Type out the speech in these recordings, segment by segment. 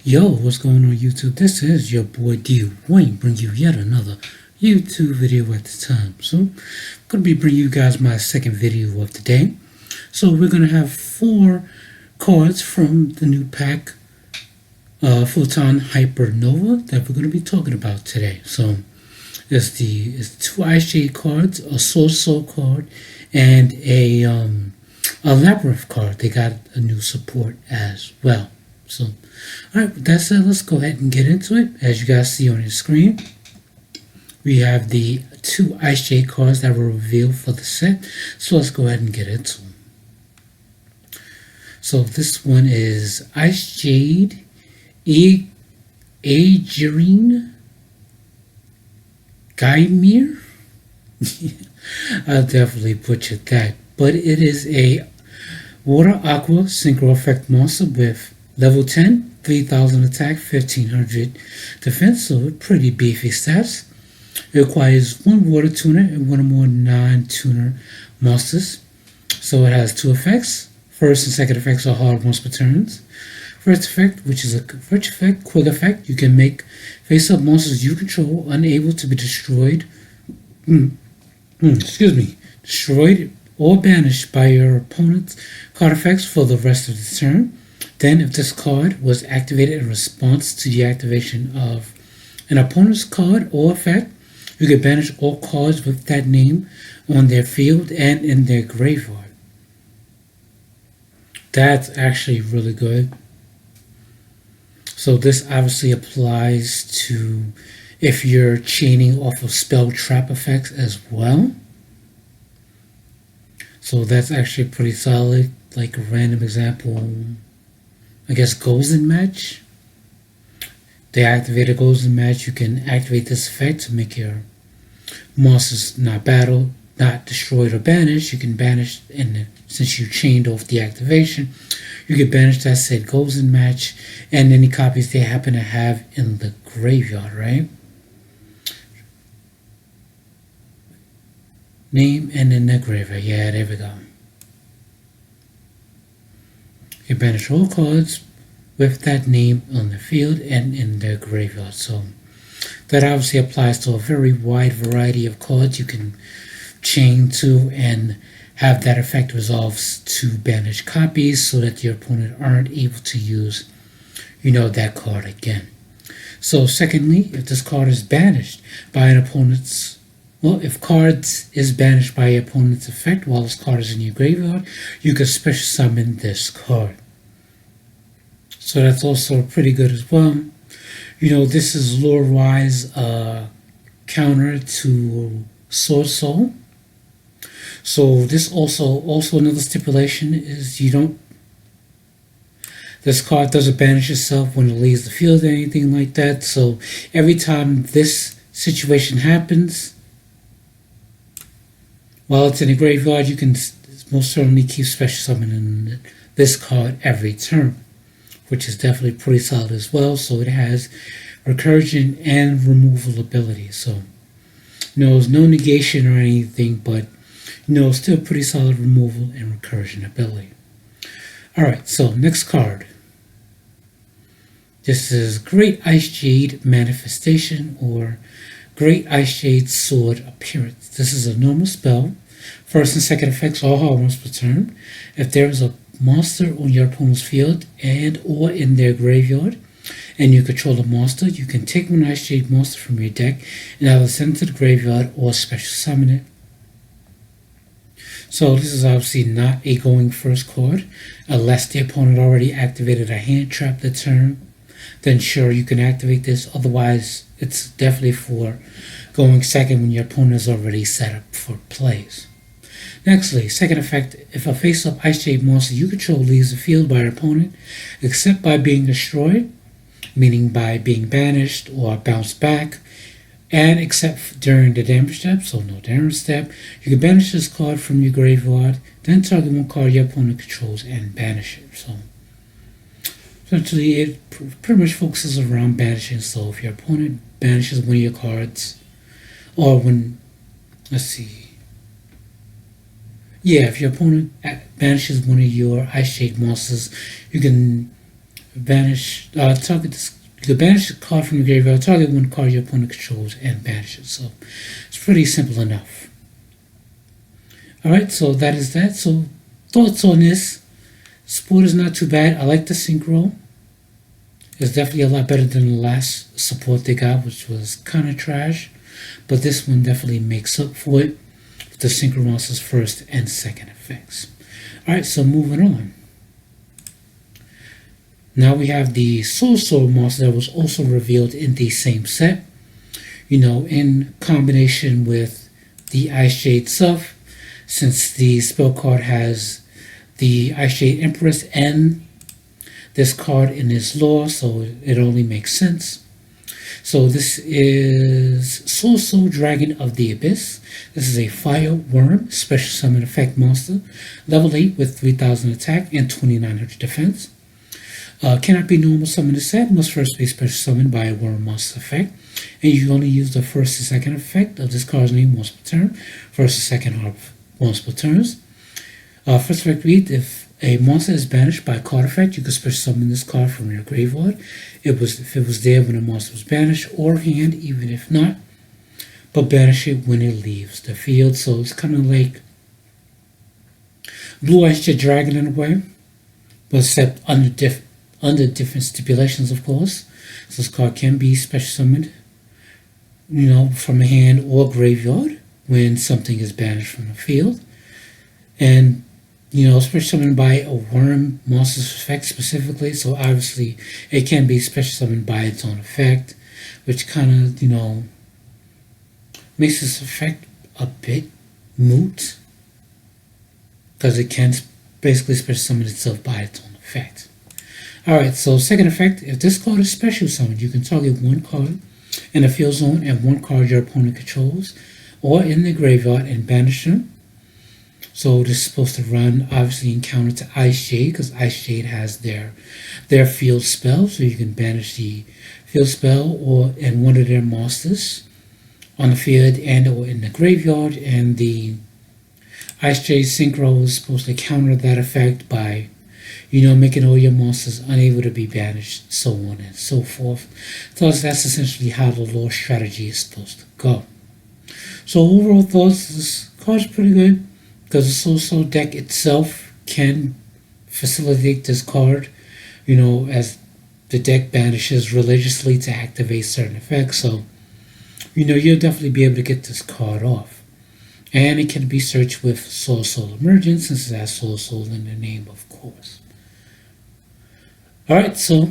Yo, what's going on YouTube? This is your boy D Wayne bringing you yet another YouTube video at the time. So, I'm going to be bringing you guys my second video of the day. So, we're going to have 4 cards from the new pack, Photon Hypernova, that we're going to be talking about today. So, it's 2 Ice Jade cards, a Soul card, and a Labyrinth card. They got a new support as well. So, alright, with that said, let's go ahead and get into it. As you guys see on your screen, we have the 2 Ice Jade cards that were revealed for the set. So let's go ahead and get into them. So this one is Ice Jade Aegirine Gaimir. I'll definitely butchered that. But it is a Water Aqua Synchro Effect monster with level 10, 3000 attack, 1500 defense, so pretty beefy stats. It requires 1 water tuner and 1 or more non-tuner monsters. So it has 2 effects. First and second effects are hard once per turn. First effect, which is a first effect, quick effect, you can make face-up monsters you control unable to be destroyed. Destroyed or banished by your opponent's card effects for the rest of the turn. Then, if this card was activated in response to the activation of an opponent's card or effect, you can banish all cards with that name on their field and in their graveyard. That's actually really good. So this obviously applies to if you're chaining off of spell trap effects as well. So that's actually pretty solid. Like a random example, I guess Golden Match. They activate a Golden Match. You can activate this effect to make your monsters not battled, not destroyed or banished. You can banish, and since you chained off the activation, you can banish that said Golden Match and any copies they happen to have in the graveyard, right? Name and in the graveyard. Yeah, there we go. You banish all cards with that name on the field and in their graveyard. So that obviously applies to a very wide variety of cards you can chain to and have that effect resolves to banish copies so that your opponent aren't able to use, that card again. So secondly, if this card is banished by an opponent's if cards is banished by your opponent's effect while this card is in your graveyard, you can special summon this card. So that's also pretty good as well. This is lore-wise counter to Sword Soul. So this also another stipulation is this card doesn't banish itself when it leaves the field or anything like that. So every time this situation happens, while it's in the graveyard, you can most certainly keep special summoning this card every turn, which is definitely pretty solid as well. So it has recursion and removal abilities. So, there's no negation or anything, but, still pretty solid removal and recursion ability. Alright, so next card. This is Great Ice Jade Manifestation or Great Ice Jade Sword Appearance. This is a normal spell. First and second effects are hard once per turn. If there is a monster on your opponent's field and or in their graveyard, and you control the monster, you can take one Ice Jade monster from your deck and either send it to the graveyard or special summon it. So this is obviously not a going first card, unless the opponent already activated a hand trap that turn. Then sure, you can activate this. Otherwise, it's definitely for going second when your opponent is already set up for plays. Nextly, second effect, if a face-up Ice Jade monster you control leaves the field by your opponent, except by being destroyed, meaning by being banished or bounced back, and except during the damage step, so no damage step, you can banish this card from your graveyard, then target one card your opponent controls and banish it. So essentially, it pretty much focuses around banishing. So if your opponent banishes one of your cards, or if your opponent banishes one of your Ice Jade monsters, you can banish target this. You can banish a card from your graveyard, target one card your opponent controls, and banish it. So it's pretty simple enough. Alright, so that is that. So thoughts on this. Support is not too bad. I like the synchro. It's definitely a lot better than the last support they got, which was kind of trash. But this one definitely makes up for it with the synchro monsters first and second effects. Alright, so moving on. Now we have the Soul Sword monster that was also revealed in the same set. You know, in combination with the Ice Jade stuff, since the spell card has the Ice Jade Empress and this card in its lore, so it only makes sense. So this is Soul Dragon of the Abyss. This is a Fire Worm special summon effect monster, level 8 with 3000 attack and 2900 defense. Cannot be normal summoned this set, must first be special summoned by a worm monster effect, and you can only use the first and second effect of this card's name once per turn, first and second once per turns. First effect read, if a monster is banished by a card effect, you can special summon this card from your graveyard. If it was there when the monster was banished, or hand, even if not, but banish it when it leaves the field. So it's kind of like Blue Ice Jet Dragon in a way, but except under different stipulations, of course. So this card can be special summoned, you know, from a hand or graveyard when something is banished from the field. And, you know, special summoned by a worm monster's effect specifically. So obviously it can be special summoned by its own effect, which kind of, you know, makes this effect a bit moot, because it can basically special summon itself by its own effect. Alright, so second effect, if this card is special summoned, you can target one card in the field zone and one card your opponent controls, or in the graveyard, and banish them. So this is supposed to run, obviously, in counter to Ice Jade, because Ice Jade has their field spell, so you can banish the field spell and one of their monsters on the field and or in the graveyard, and the Ice Jade Synchro is supposed to counter that effect by, you know, making all your monsters unable to be banished, so on and so forth. Thus, that's essentially how the lore strategy is supposed to go. So overall thoughts, this card's pretty good, because the Soul deck itself can facilitate this card, you know, as the deck banishes religiously to activate certain effects. So, you know, you'll definitely be able to get this card off. And it can be searched with Soul Emergence, since it has Soul in the name, of course. Alright, so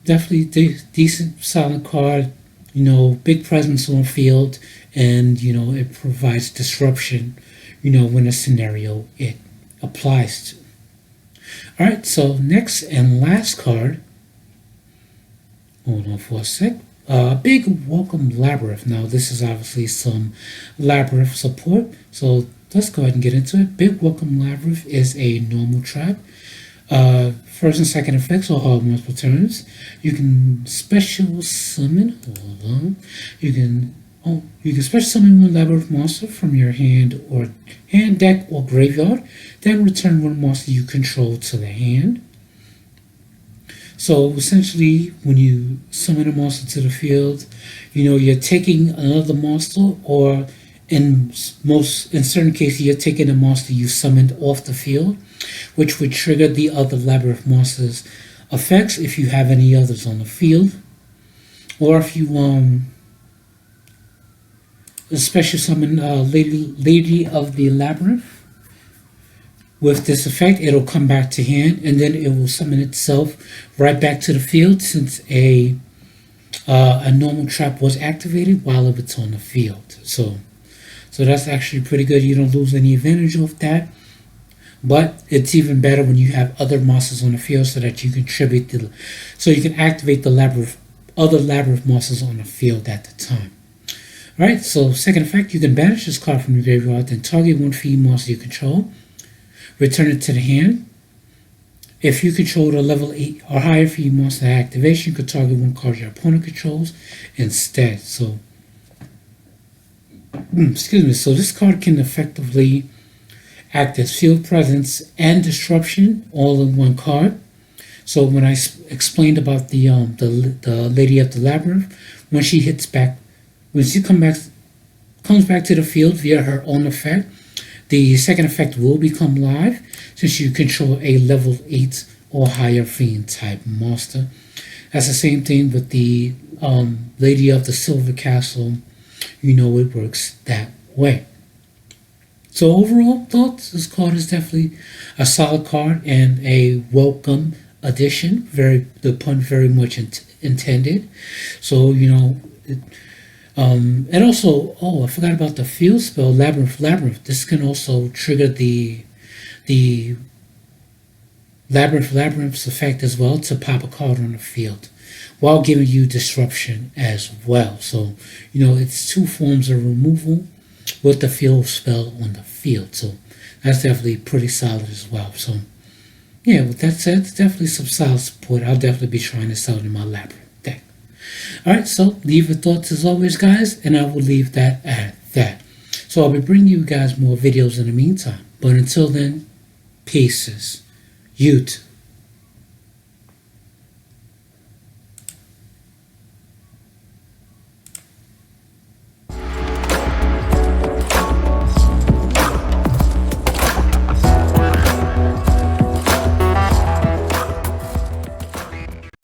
definitely decent, solid card, you know, big presence on field, and, you know, it provides disruption, you know, when a scenario it applies to. Alright, so next and last card, hold on for a sec, Big Welcome Labyrinth. Now this is obviously some Labyrinth support, so let's go ahead and get into it. Big Welcome Labyrinth is a normal trap. First and second effects are all multiple turns. You can special summon. Hold on. You can special summon one Labyrinth monster from your hand, deck, or graveyard. Then return one monster you control to the hand. So essentially, when you summon a monster to the field, you know, you're taking another monster, or in certain cases, you're taking a monster you summoned off the field, which would trigger the other Labyrinth monster's effects if you have any others on the field. Or if you special summon Lady of the Labyrinth. With this effect, it'll come back to hand, and then it will summon itself right back to the field, since a normal trap was activated while it was on the field. So that's actually pretty good. You don't lose any advantage of that. But it's even better when you have other monsters on the field, so that you can activate the other Labyrinth monsters on the field at the time. Alright, so second effect, you can banish this card from your graveyard, then target one field monster you control. Return it to the hand. If you control a level 8 or higher field monster activation, you can target one card your opponent controls instead. So, so this card can effectively act as field presence and disruption all in one card. So when I explained about the Lady of the Labyrinth, when she hits back, when she comes back to the field via her own effect, the second effect will become live since you control a level 8 or higher fiend type monster. That's the same thing with the Lady of the Silver Castle. You know it works that way. So overall thoughts, this card is definitely a solid card and a welcome addition. The pun very much intended. So and also, I forgot about the field spell Labyrinth. This can also trigger the Labyrinth's effect as well to pop a card on the field, while giving you disruption as well. So it's two forms of removal with the field spell on the field. So that's definitely pretty solid as well. So yeah, with that said, it's definitely some solid support. I'll definitely be trying this out in my Labyrinth deck. Alright, so leave your thoughts as always, guys, and I will leave that at that. So I'll be bringing you guys more videos in the meantime. But until then, pieces. You too.